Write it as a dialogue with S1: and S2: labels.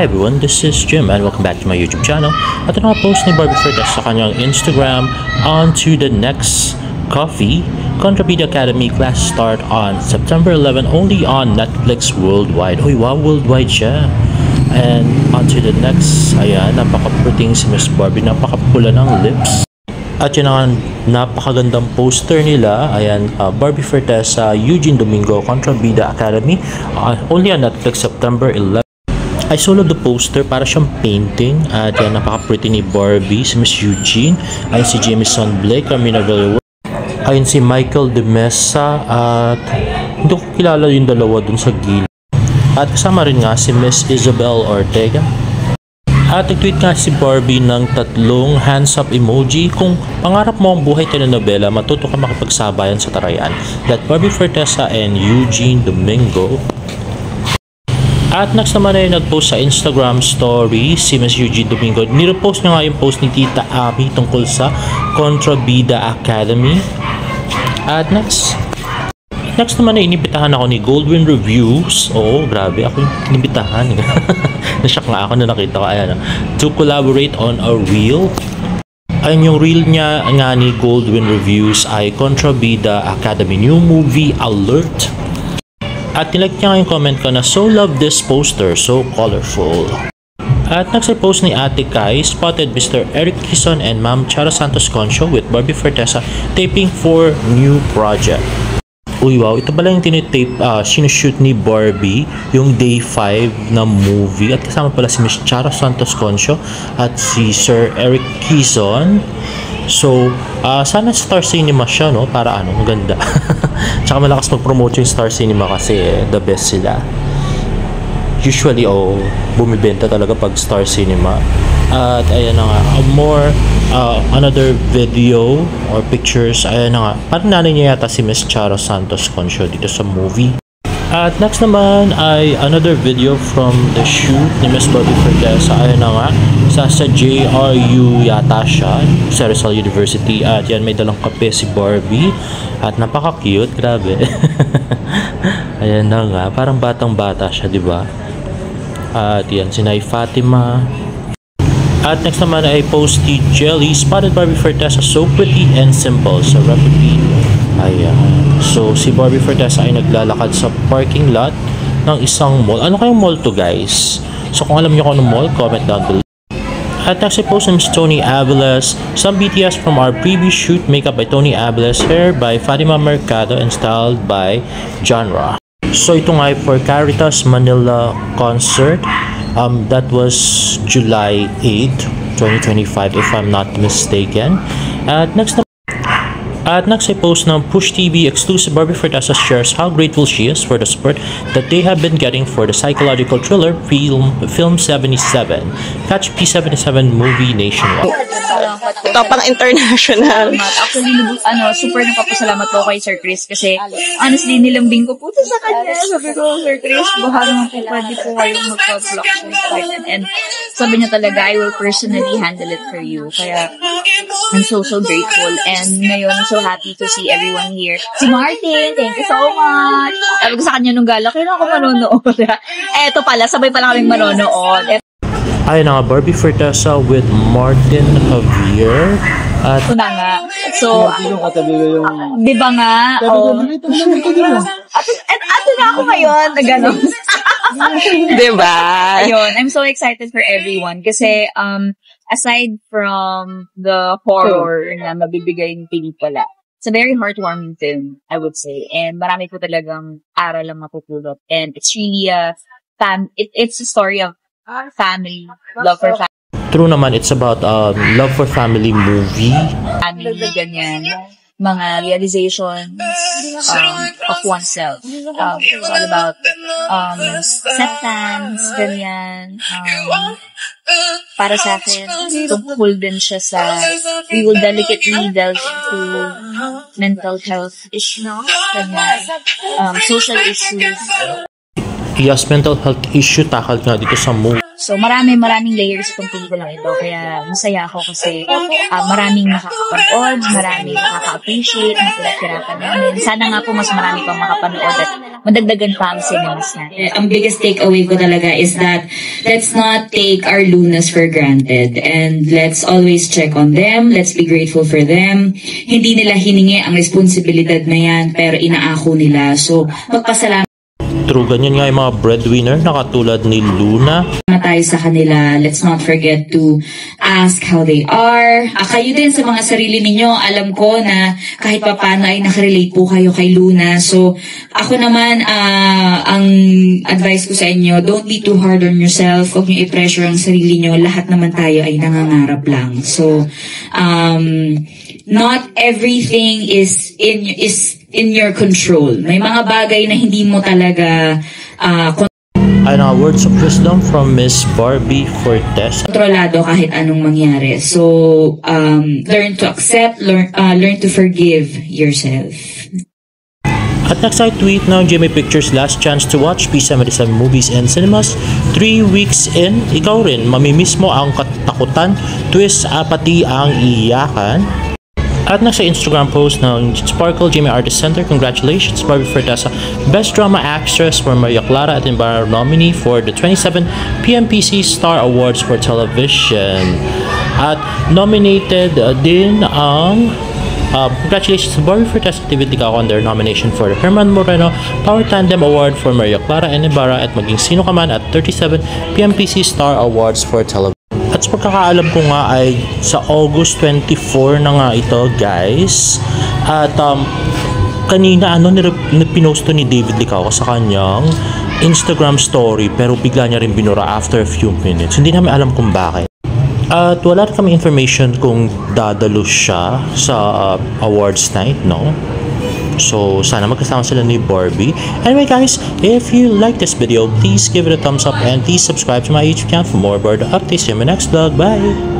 S1: Hi everyone, this is Jim and welcome back to my YouTube channel. At ito nga post ni Barbie Fortes sa kanyang Instagram on to the next coffee. Contrabida Academy class start on September 11 only on Netflix worldwide. Uy, wow, worldwide siya. And on to the next, ayan, napaka-pretty si Miss Barbie, napaka-pula ng lips. At yun ang napakagandang poster nila. Ayan, Barbie Fortes sa Eugene Domingo Contrabida Academy only on Netflix September 11. I saw the poster, para siyang painting. At yan, napaka-pretty ni Barbie, si Miss Eugene. Ayun si Jameson Blake, Carmina Villarreal. Ayun si Michael De Mesa. At hindi ko kilala yung dalawa dun sa gilid. At kasama rin nga si Miss Isabel Ortega. At nag-tweet nga si Barbie ng 3 hands up emoji. Kung pangarap mo ang buhay telenovela, matuto ka makipagsabayan sa tarayan. That Barbie Fortesa and Eugene Domingo. At next naman ay nag-post sa Instagram story si Miss Eugene Domingo. Nirepost niya nga yung post ni Tita Ami tungkol sa Contrabida Academy. At next naman ay inibitahan ako ni Goldwyn Reviews. Oh, grabe, ako yung inibitahan. Nashock nga ako na nakita ko. Ayan, to collaborate on a reel. Ayun, yung reel niya nga ni Goldwyn Reviews ay Contrabida Academy New Movie Alert. At nilike niya nga yung comment ko na, "So love this poster, so colorful." At nagsa-post ni Ate Kai, spotted Mr. Eric Kison and Ma'am Chara Santos Concho with Barbie Fortesa taping for new project. Uy, wow, ito pala yung tinitape, sinushoot ni Barbie, yung day 5 na movie. At kasama pala si Miss Chara Santos Concho at si Sir Eric Kison. So, sana Star Cinema siya, no? Para ano, maganda. Tsaka malakas mag-promote yung Star Cinema kasi the best sila. Usually, bumibenta talaga pag Star Cinema. At ayan na nga, another video or pictures, ayan na nga. Parang nanay niya yata si Miss Charo Santos Concho dito sa movie. At next naman ay another video from the shoot ni Miss Barbie Fortes. Ayun na nga, sa JRU yata siya, sa Rizal University. At yan, may dalang kape si Barbie. At napaka-cute, grabe. Ayan na nga, parang batang-bata siya, di ba? At yan, si Nay Fatima. At next naman ay Posty Jelly, spotted Barbie Fortes so pretty and simple sa Rapid. Ayan. So, si Barbie Fortesa ay naglalakad sa parking lot ng isang mall. Ano kayong mall to, guys? So, kung alam niyo kung anong mall, comment down below. At next, post ni Ms. Tony Aviles, some BTS from our previous shoot, makeup by Tony Aviles, hair by Fatima Mercado, and styled by Genre. So, ito nga ay for Caritas Manila concert. That was July 8, 2025, if I'm not mistaken. At next ay post ng Push TV exclusive. Barbie Fortesa shares how grateful she is for the support that they have been getting for the psychological thriller film 77. Catch P77 movie nationwide.
S2: Ito pang international.
S3: Actually, super napapasalamat po kay Sir Chris kasi honestly, nilambing ko po sa kanya. Sabi ko, Sir Chris, baka naman po pwede po kayong magpa-block and sabi niya talaga, I will personally handle it for you. Kaya, I'm so grateful. And ngayon, I'm so happy to see everyone here. Si Martin, thank you so much. Sabi ko sa kanya nung gala, kailan ako manonood? Eto pala, sabay pala kaming manonood.
S1: Ayun na nga, Barbie Fortesa with Martin Javier. At
S3: ito na nga. So, di ba nga? Ato na ako ngayon, na gano'n.
S2: Diba?
S3: Ayun, I'm so excited for everyone kasi aside from the horror na mabibigay ng pelikula, it's a very heartwarming film, I would say. And marami po talagang aral ang mapupulot. And it's really it's a story of family, love for family.
S1: True naman, it's about love for family movie.
S3: Family, ganyan. Mga realizations of oneself. It's all about acceptance, ganyan. Para sa akin, tungkol din siya sa we will delicately delve into mental health issues, ganyan. Social issues.
S1: Yes, mental health issue tackle nga dito sa movie.
S3: So, maraming layers itong pelikulang ito. Kaya, masaya ako kasi maraming nakakapanood, maraming nakaka-appreciate ng pinaghirapan namin. Sana nga po mas marami pang makapanood at madagdagan pa ang cinemas natin.
S4: Ang biggest takeaway ko talaga is that let's not take our Lunas for granted and let's always check on them. Let's be grateful for them. Hindi nila hiningi ang responsibilidad na yan pero inaako nila. So, magpasalamat
S1: True, ganyan nga yung mga breadwinner na katulad ni Luna.
S4: tayo sa kanila. Let's not forget to ask how they are. Kayo din sa mga sarili ninyo, alam ko na kahit papano ay nakarelate po kayo kay Luna. So, ako naman, ang advice ko sa inyo, don't be too hard on yourself. Huwag niyo i-pressure ang sarili niyo. Lahat naman tayo ay nangangarap lang. So, not everything is in your control. May mga bagay na hindi mo talaga
S1: words of wisdom from Miss Barbie Fortes.
S4: Kontrolado kahit anong mangyari. So, learn to accept, learn to forgive yourself.
S1: At next I tweet now, Jimmy Pictures last chance to watch P77 movies in cinemas. 3 weeks in, ikaw rin, mamimiss mo ang katakutan, twist, pati ang iyakan. At nasa Instagram post ng Sparkle Jimmy Artist Center, congratulations Barbie Fortes, Best Drama Actress for Maria Clara at Ibarra nominee for the 27 PMPC Star Awards for Television. At nominated din ang congratulations to Barbie Fortes at David Licao on their nomination for the Herman Moreno Power Tandem Award for Maria Clara and Ibarra at maging sino ka man at 37 PMPC Star Awards for Television. At sa pagkakaalam ko nga ay sa August 24 na nga ito, guys. At kanina pinost to ni David Licao sa kanyang Instagram story pero bigla niya rin binura after a few minutes. Hindi namin alam kung bakit. At wala rin kami information kung dadalo siya sa awards night, no? So, sana magkasama sila ni Barbie. Anyway guys, if you like this video, please give it a thumbs up and please subscribe to my YouTube channel for more bird updates. See you in my next vlog. Bye!